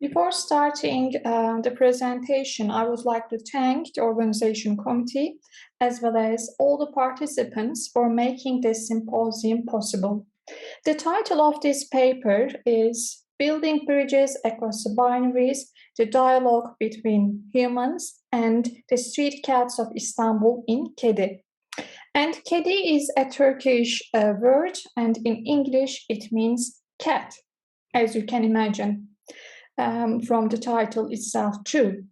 Before starting the presentation, I would like to thank the organization committee as well as all the participants for making this symposium possible. The title of this paper is Building Bridges Across the Binaries, the Dialogue Between Humans and the Street Cats of Istanbul in Kedi. And Kedi is a Turkish word, and in English it means cat, as you can imagine. From the title itself too.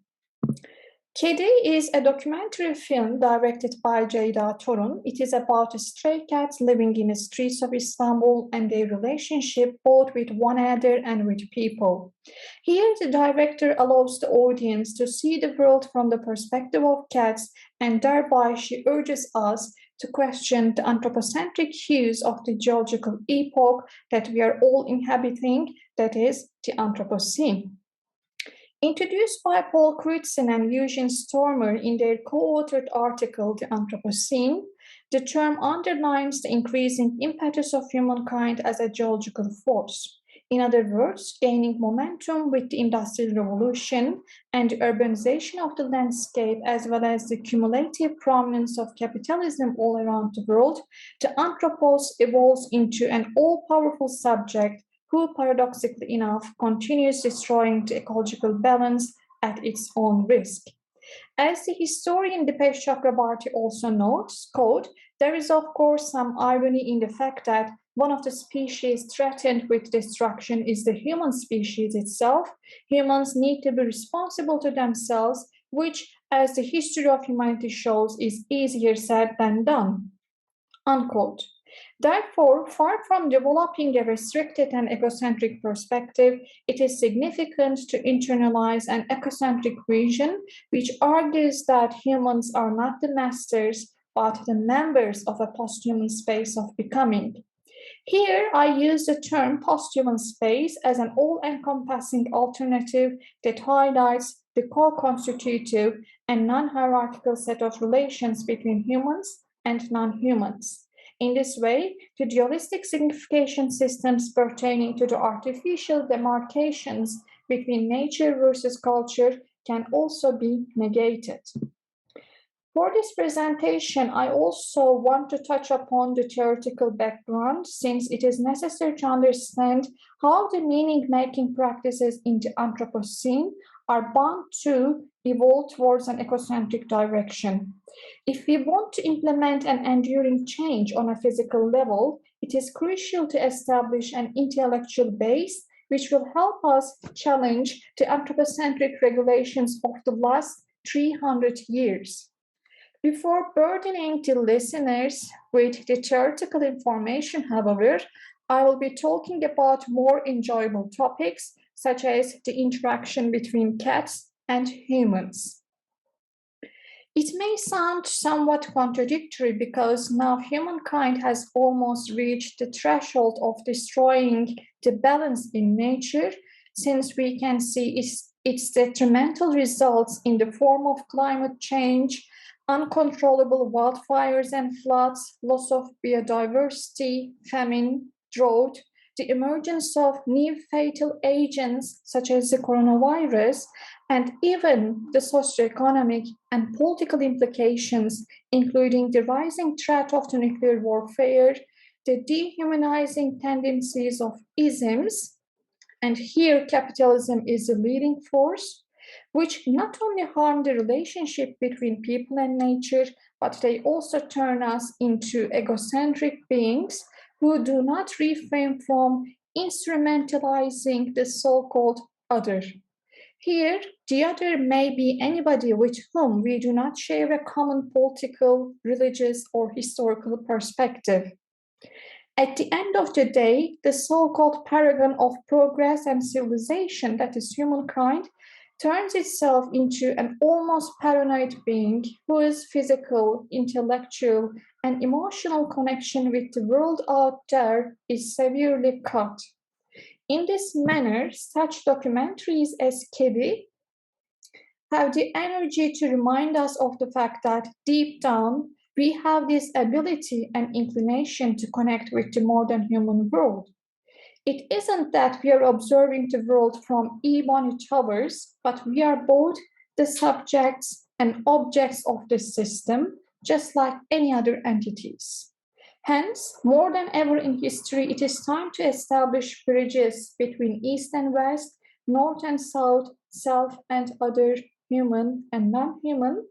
Kedi is a documentary film directed by Ceyda Torun. It is about stray cats living in the streets of Istanbul and their relationship both with one another and with people. Here, the director allows the audience to see the world from the perspective of cats, and thereby she urges us to question the anthropocentric hues of the geological epoch that we are all inhabiting, that is, the Anthropocene. Introduced by Paul Crutzen and Eugene Stormer in their co-authored article, The Anthropocene, the term underlines the increasing impetus of humankind as a geological force. In other words, gaining momentum with the Industrial Revolution and the urbanization of the landscape, as well as the cumulative prominence of capitalism all around the world, the Anthropos evolves into an all-powerful subject who, paradoxically enough, continues destroying the ecological balance at its own risk. As the historian Dipesh Chakrabarty also notes, quote, there is of course some irony in the fact that one of the species threatened with destruction is the human species itself. Humans need to be responsible to themselves, which, as the history of humanity shows, is easier said than done. Unquote. Therefore, far from developing a restricted and egocentric perspective, it is significant to internalize an ecocentric vision, which argues that humans are not the masters, but the members of a post-human space of becoming. Here, I use the term post-human space as an all-encompassing alternative that highlights the co-constitutive and non-hierarchical set of relations between humans and non-humans. In this way, the dualistic signification systems pertaining to the artificial demarcations between nature versus culture can also be negated. For this presentation, I also want to touch upon the theoretical background, since it is necessary to understand how the meaning-making practices in the Anthropocene are bound to evolve towards an ecocentric direction. If we want to implement an enduring change on a physical level, it is crucial to establish an intellectual base which will help us challenge the anthropocentric regulations of the last 300 years. Before burdening the listeners with the theoretical information, however, I will be talking about more enjoyable topics, such as the interaction between cats and humans. It may sound somewhat contradictory because now humankind has almost reached the threshold of destroying the balance in nature, since we can see its detrimental results in the form of climate change, uncontrollable wildfires and floods, loss of biodiversity, famine, drought, the emergence of new fatal agents such as the coronavirus, and even the socioeconomic and political implications, including the rising threat of the nuclear warfare, the dehumanizing tendencies of isms, and here capitalism is the leading force, which not only harm the relationship between people and nature, but they also turn us into egocentric beings who do not refrain from instrumentalizing the so-called other. Here, the other may be anybody with whom we do not share a common political, religious, or historical perspective. At the end of the day, the so-called paragon of progress and civilization, that is humankind, turns itself into an almost paranoid being whose physical, intellectual, and emotional connection with the world out there is severely cut. In this manner, such documentaries as Kedi have the energy to remind us of the fact that deep down, we have this ability and inclination to connect with the more than human world. It isn't that we are observing the world from ebony towers, but we are both the subjects and objects of this system, just like any other entities. Hence, more than ever in history, it is time to establish bridges between East and West, North and South, self and other, human and non human.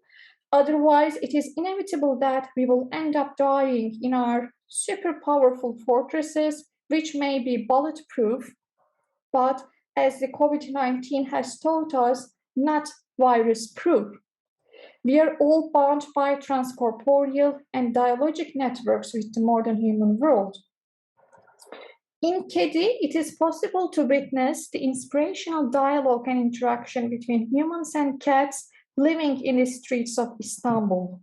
Otherwise, it is inevitable that we will end up dying in our super powerful fortresses, which may be bulletproof, but as the COVID 19 has taught us, not virus proof. We are all bound by transcorporeal and dialogic networks with the modern human world. In Kedi, it is possible to witness the inspirational dialogue and interaction between humans and cats living in the streets of Istanbul.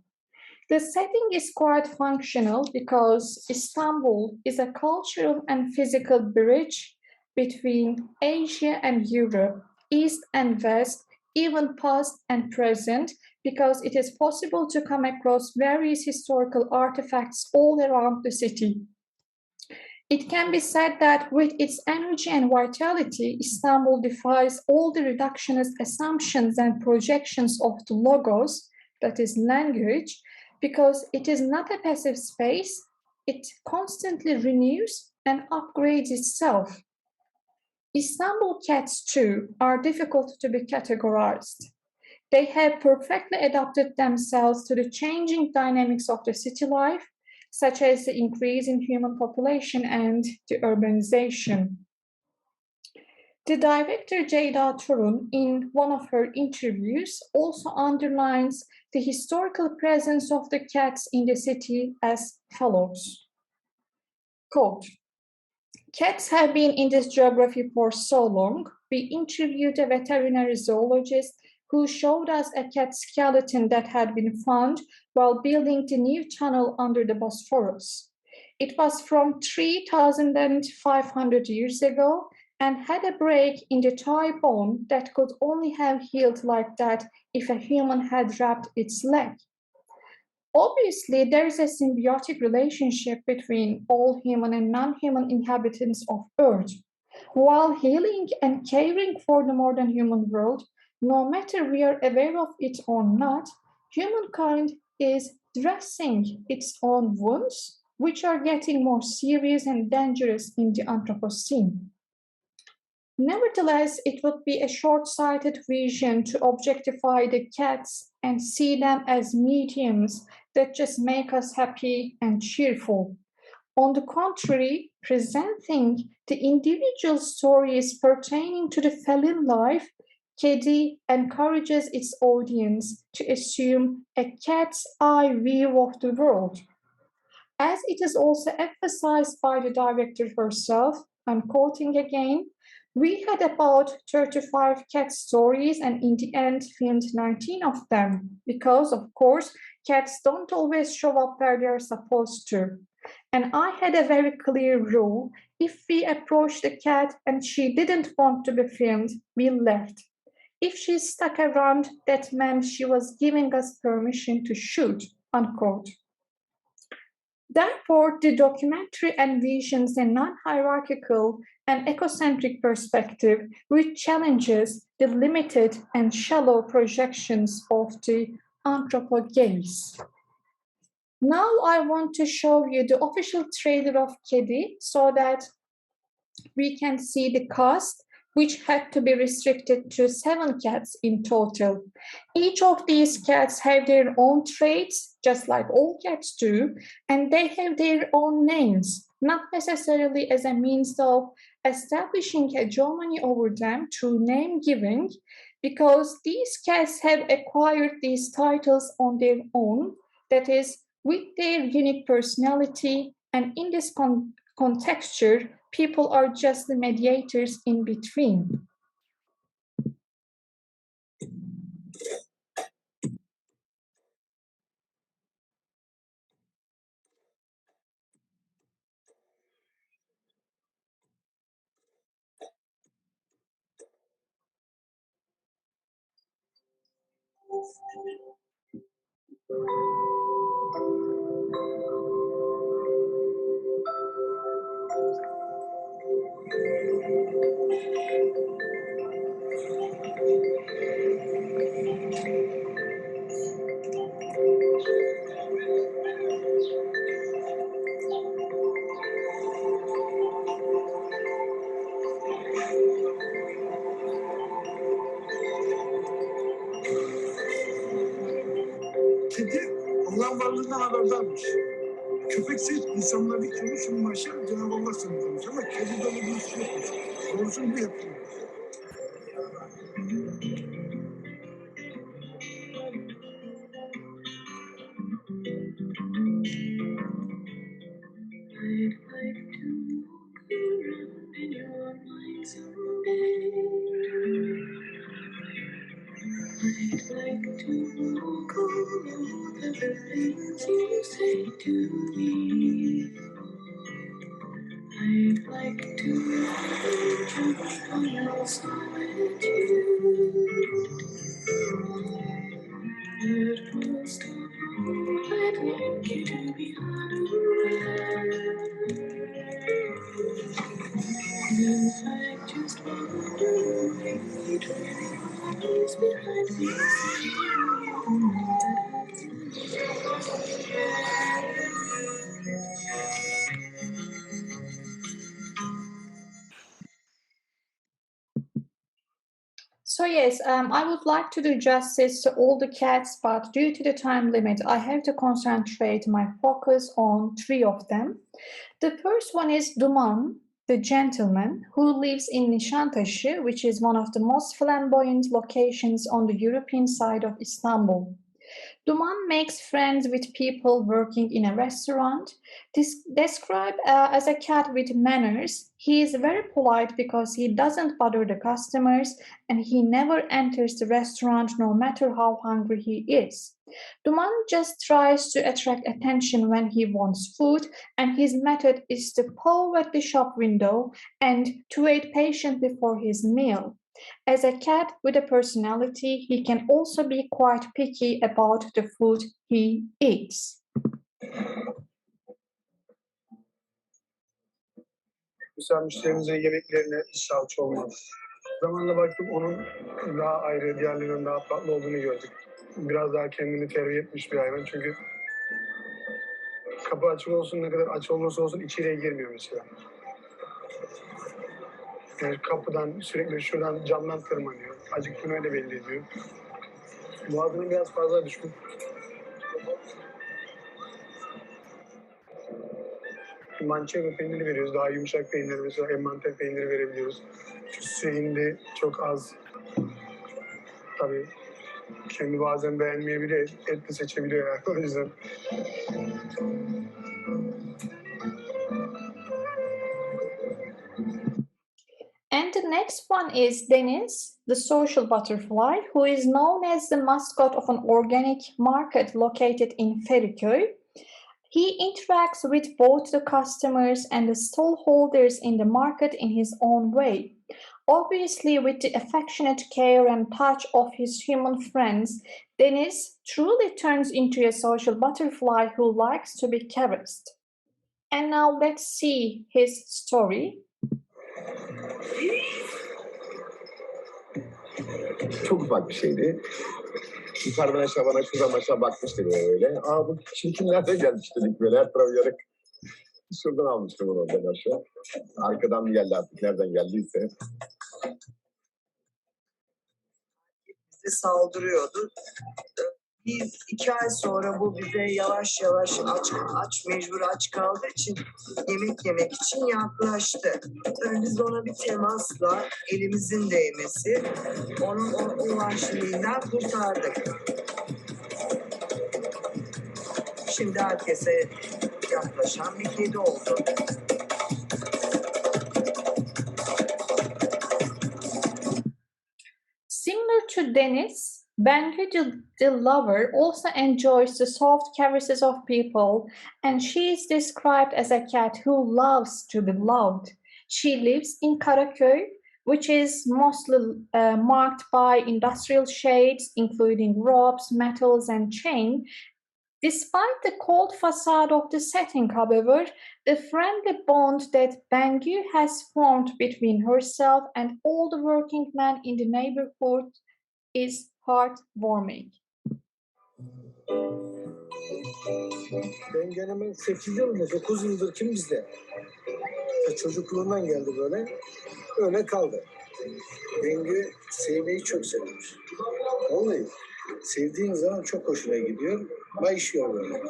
The setting is quite functional because Istanbul is a cultural and physical bridge between Asia and Europe, East and West, even past and present, because it is possible to come across various historical artifacts all around the city. It can be said that with its energy and vitality, Istanbul defies all the reductionist assumptions and projections of the logos, that is, language, because it is not a passive space, it constantly renews and upgrades itself. Istanbul cats, too, are difficult to be categorized. They have perfectly adapted themselves to the changing dynamics of the city life, such as the increase in human population and the urbanization. The director Ceyda Torun, in one of her interviews, also underlines the historical presence of the cats in the city as follows. Quote, cats have been in this geography for so long. We interviewed a veterinary zoologist who showed us a cat skeleton that had been found while building the new tunnel under the Bosphorus. It was from 3,500 years ago and had a break in the thigh bone that could only have healed like that if a human had wrapped its leg. Obviously, there is a symbiotic relationship between all human and non-human inhabitants of Earth. While healing and caring for the modern human world, no matter we are aware of it or not, humankind is dressing its own wounds, which are getting more serious and dangerous in the Anthropocene. Nevertheless, it would be a short-sighted vision to objectify the cats and see them as mediums that just make us happy and cheerful. On the contrary, presenting the individual stories pertaining to the feline life, Kedi encourages its audience to assume a cat's eye view of the world. As it is also emphasized by the director herself, I'm quoting again, we had about 35 cat stories and in the end filmed 19 of them because, of course, cats don't always show up where they're supposed to. And I had a very clear rule. If we approached the cat and she didn't want to be filmed, we left. If she stuck around, that meant she was giving us permission to shoot, unquote. Therefore, the documentary envisions a non-hierarchical and ecocentric perspective which challenges the limited and shallow projections of the anthropogaze. Now I want to show you the official trailer of Kedi so that we can see the cast, which had to be restricted to 7 cats in total. Each of these cats have their own traits, just like all cats do, and they have their own names, not necessarily as a means of establishing hegemony over them through name giving, because these cats have acquired these titles on their own, that is, with their unique personality, and in this contexture, people are just the mediators in between. Allah'ın varlığından haberdarmış. Köpekse insanlar bir konuşun başlar, Cenab-ı Allah seni konuşur ama kedi böyle bir iş yokmuş. Doğrusunu bu yapıyor. I'd like to know solitude. I'd like you to be unaware. If I just want to read what's behind these So yes, I would like to do justice to all the cats, but due to the time limit, I have to concentrate my focus on three of them. The first one is Duman, the gentleman who lives in Nişantaşı, which is one of the most flamboyant locations on the European side of Istanbul. Duman makes friends with people working in a restaurant. Described as a cat with manners, he is very polite because he doesn't bother the customers and he never enters the restaurant no matter how hungry he is. Duman just tries to attract attention when he wants food, and his method is to paw at the shop window and to wait patiently for his meal. As a cat with a personality, he can also be quite picky about the food he eats. Mesela müşterimize yemeklerine salça olmaz. Zamanla baktım onun daha ayrı, diğerlerinden daha farklı olduğunu gördük. Biraz daha kendini terbiye etmiş bir hayvan çünkü kapı açık olsun ne kadar aç olursa olsun içeriye girmiyor mesela. Yani kapıdan sürekli şuradan camdan tırmanıyor. Acıktığını öyle belli ediyor. Boğazını biraz fazla düşkün. Mançego peyniri veriyoruz. Daha yumuşak peynir mesela emmental peyniri verebiliyoruz. Şu hindi çok az. Tabii kendi bazen beğenmeyebiliyor. Et de seçebiliyor yani o yüzden. And the next one is Deniz, the social butterfly, who is known as the mascot of an organic market located in Feriköy. He interacts with both the customers and the stallholders in the market in his own way. Obviously, with the affectionate care and touch of his human friends, Deniz truly turns into a social butterfly who likes to be caressed. And now let's see his story. Çok ufak bir şeydi. Yukarıdan aşağı bana şuradan aşağı bakmıştı böyle. Aa bu çirkin nereden gelmiş dedik böyle her tarafı yarık. Şuradan almıştım onu oradan aşağı. Arkadan mı geldi artık nereden geldiyse. Bize saldırıyordu. Biz 2 ay sonra bu bize yavaş yavaş mecbur aç kaldığı için yemek için yaklaştı. Tabii biz ona bir temasla elimizin değmesi onun o vahşiliğinden kurtardık. Şimdi herkese yaklaşan bir kedi oldu. Similar to Deniz, Bengü the lover also enjoys the soft caresses of people, and she is described as a cat who loves to be loved. She lives in Karaköy, which is mostly marked by industrial shades, including ropes, metals, and chain. Despite the cold facade of the setting, however, the friendly bond that Bengü has formed between herself and all the working men in the neighborhood is heartwarming. Ben hemen 8 yıl 9 yıldır kim bizde? Çocukluğundan geldi böyle. Öyle kaldı. Bengü sevmeyi çok seviyor. Vallahi sevdiğin zaman çok hoşuna gidiyor. Bayışıyor böyle.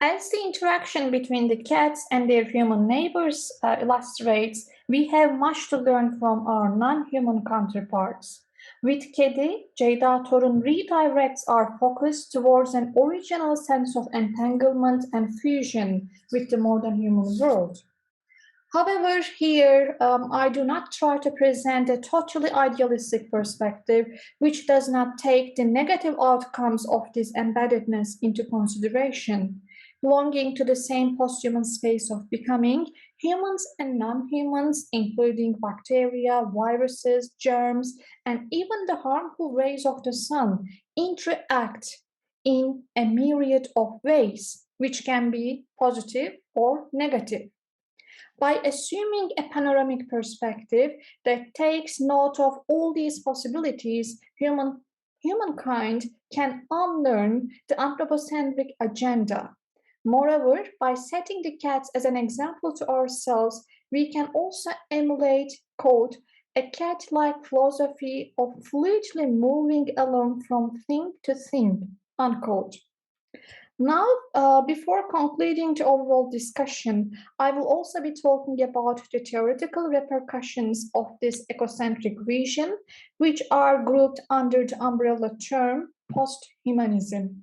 As the interaction between the cats and their human neighbors illustrates, we have much to learn from our non-human counterparts. With Kedi, Ceyda Torun redirects our focus towards an original sense of entanglement and fusion with the modern human world. However, here I do not try to present a totally idealistic perspective which does not take the negative outcomes of this embeddedness into consideration. Belonging to the same post-human space of becoming, humans and non-humans, including bacteria, viruses, germs, and even the harmful rays of the sun, interact in a myriad of ways, which can be positive or negative. By assuming a panoramic perspective that takes note of all these possibilities, humankind can unlearn the anthropocentric agenda. Moreover, by setting the cats as an example to ourselves, we can also emulate, quote, a cat-like philosophy of fluidly moving along from thing to thing, unquote. Now, before concluding the overall discussion, I will also be talking about the theoretical repercussions of this ecocentric vision, which are grouped under the umbrella term post-humanism.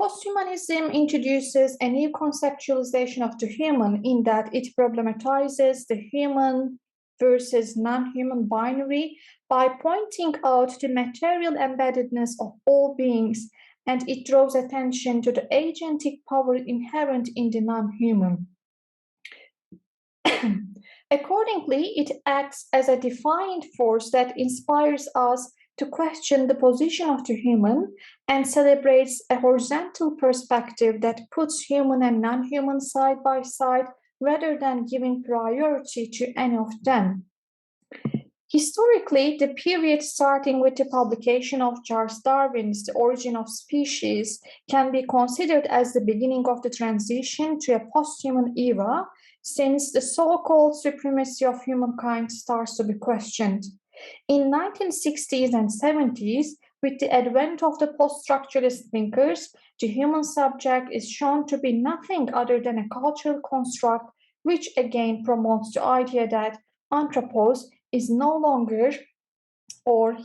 Posthumanism introduces a new conceptualization of the human in that it problematizes the human versus non-human binary by pointing out the material embeddedness of all beings, and it draws attention to the agentic power inherent in the non-human. Accordingly, it acts as a defiant force that inspires us to question the position of the human and celebrates a horizontal perspective that puts human and non-human side by side rather than giving priority to any of them. Historically, the period starting with the publication of Charles Darwin's The Origin of Species can be considered as the beginning of the transition to a post-human era, since the so-called supremacy of humankind starts to be questioned. In 1960s and 70s, with the advent of the post-structuralist thinkers, the human subject is shown to be nothing other than a cultural construct, which again promotes the idea that anthropos is no longer or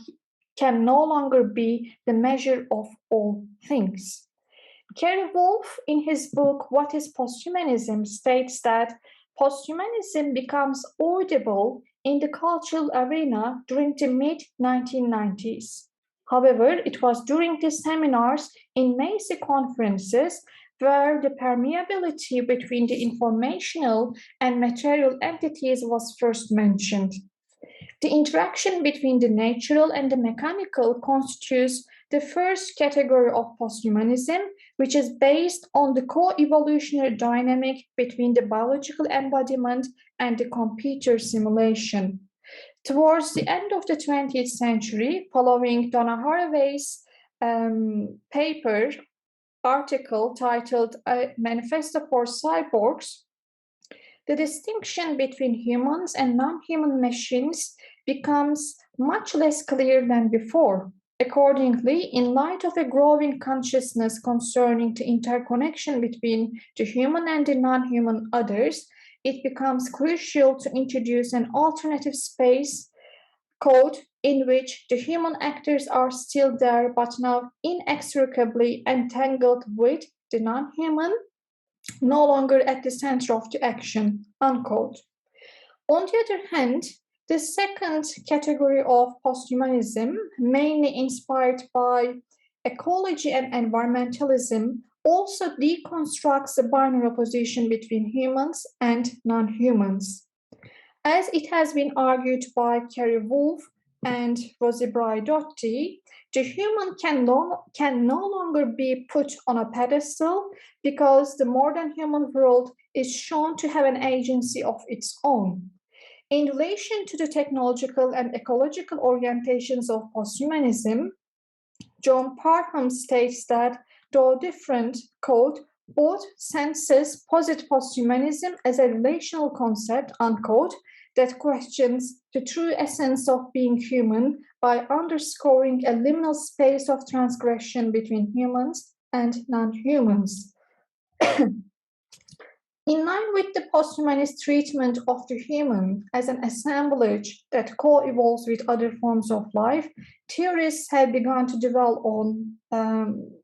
can no longer be the measure of all things. Kerry Wolf, in his book What is Posthumanism, states that posthumanism becomes audible in the cultural arena during the mid-1990s. However, it was during the seminars in Macy conferences where the permeability between the informational and material entities was first mentioned. The interaction between the natural and the mechanical constitutes the first category of posthumanism, which is based on the co-evolutionary dynamic between the biological embodiment and the computer simulation. Towards the end of the 20th century, following Donna Haraway's article titled A Manifesto for Cyborgs, the distinction between humans and non-human machines becomes much less clear than before. Accordingly, in light of a growing consciousness concerning the interconnection between the human and the non-human others, it becomes crucial to introduce an alternative space code in which the human actors are still there but now inextricably entangled with the non-human, no longer at the center of the action, unquote. On the other hand, the second category of posthumanism, mainly inspired by ecology and environmentalism, also deconstructs the binary opposition between humans and non-humans. As it has been argued by Kerry Wolf and Rosie Braidotti, the human can no longer be put on a pedestal because the modern human world is shown to have an agency of its own. In relation to the technological and ecological orientations of posthumanism, John Parham states that though different, quote, both senses posit posthumanism as a relational concept, unquote, that questions the true essence of being human by underscoring a liminal space of transgression between humans and non-humans. In line with the posthumanist treatment of the human as an assemblage that co-evolves with other forms of life, theorists have begun to dwell on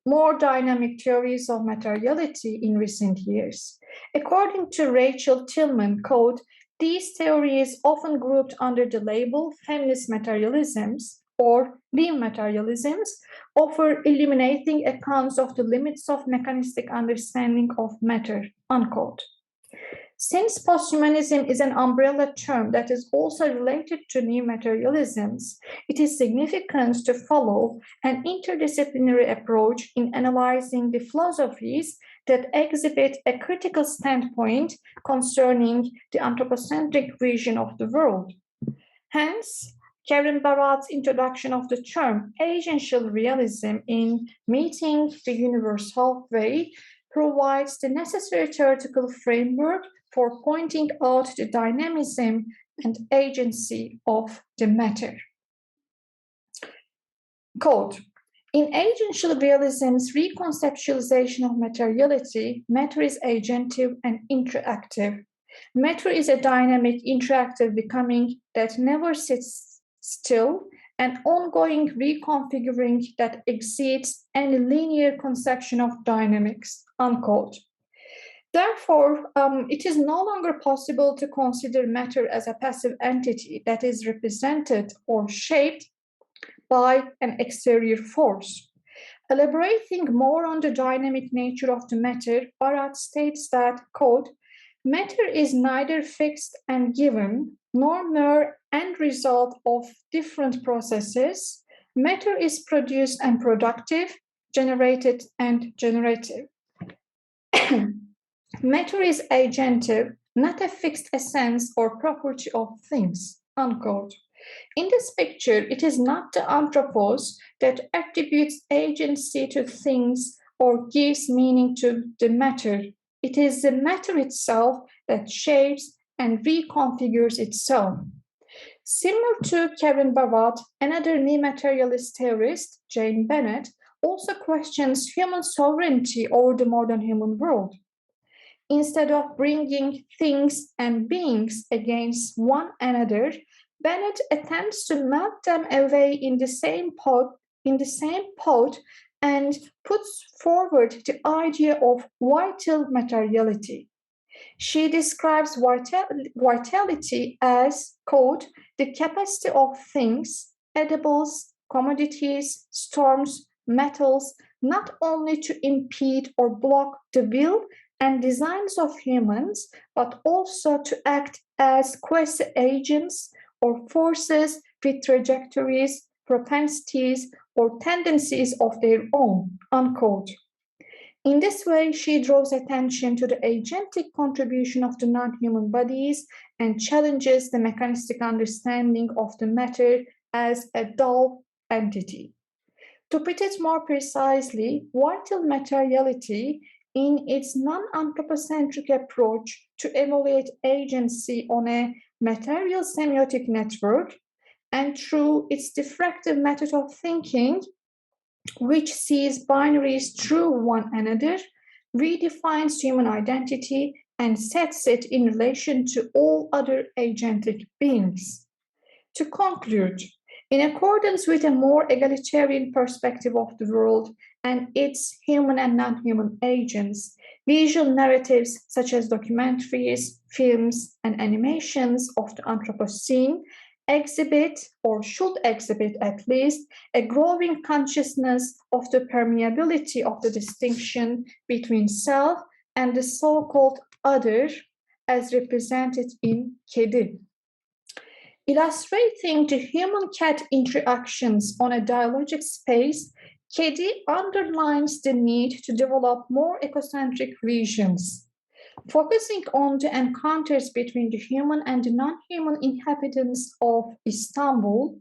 more dynamic theories of materiality in recent years. According to Rachel Tillman, quote, these theories, often grouped under the label feminist materialisms or beam materialisms, offer illuminating accounts of the limits of mechanistic understanding of matter, unquote. Since posthumanism is an umbrella term that is also related to new materialisms, it is significant to follow an interdisciplinary approach in analyzing the philosophies that exhibit a critical standpoint concerning the anthropocentric vision of the world. Hence, Karen Barat's introduction of the term agential realism in Meeting the Universe Halfway provides the necessary theoretical framework for pointing out the dynamism and agency of the matter. Quote, in agential realism's reconceptualization of materiality, matter is agentive and interactive. Matter is a dynamic, interactive becoming that never sits still, an ongoing reconfiguring that exceeds any linear conception of dynamics, unquote. Therefore, it is no longer possible to consider matter as a passive entity that is represented or shaped by an exterior force. Elaborating more on the dynamic nature of the matter, Barat states that, quote, matter is neither fixed and given, nor mere end result of different processes. Matter is produced and productive, generated and generative. Matter is agentive, not a fixed essence or property of things, unquote. In this picture, it is not the anthropos that attributes agency to things or gives meaning to the matter. It is the matter itself that shapes and reconfigures itself. Similar to Karen Barat, another neo-materialist theorist, Jane Bennett, also questions human sovereignty over the modern human world. Instead of bringing things and beings against one another, Bennett attempts to melt them away in the same pot, and puts forward the idea of vital materiality. She describes vitality as, quote, the capacity of things, edibles, commodities, storms, metals, not only to impede or block the will and designs of humans, but also to act as quasi-agents or forces with trajectories, propensities, or tendencies of their own, unquote. In this way, she draws attention to the agentic contribution of the non-human bodies and challenges the mechanistic understanding of the matter as a dual entity. To put it more precisely, vital materiality in its non-anthropocentric approach to evaluate agency on a material semiotic network and through its diffractive method of thinking, which sees binaries through one another, redefines human identity, and sets it in relation to all other agentic beings. To conclude, in accordance with a more egalitarian perspective of the world and its human and non-human agents, visual narratives such as documentaries, films, and animations of the Anthropocene exhibit, or should exhibit at least, a growing consciousness of the permeability of the distinction between self and the so-called other as represented in Kedi. Illustrating the human-cat interactions on a dialogic space, Kedi underlines the need to develop more ecocentric visions. Focusing on the encounters between the human and the non-human inhabitants of Istanbul,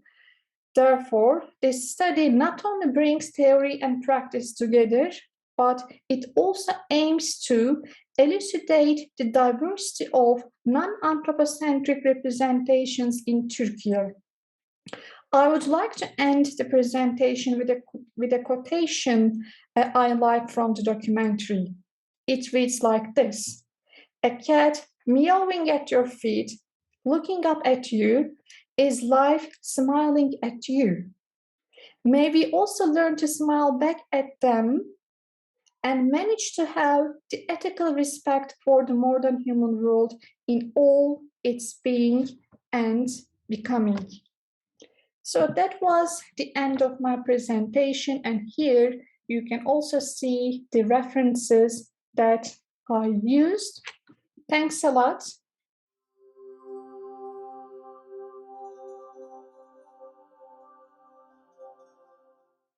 therefore, this study not only brings theory and practice together, but it also aims to elucidate the diversity of non-anthropocentric representations in Turkey. I would like to end the presentation with a quotation I like from the documentary. It reads like this: "A cat meowing at your feet, looking up at you, is life smiling at you. May we also learn to smile back at them and manage to have the ethical respect for the modern human world in all its being and becoming." So that was the end of my presentation, and here you can also see the references that I used. Thanks a lot.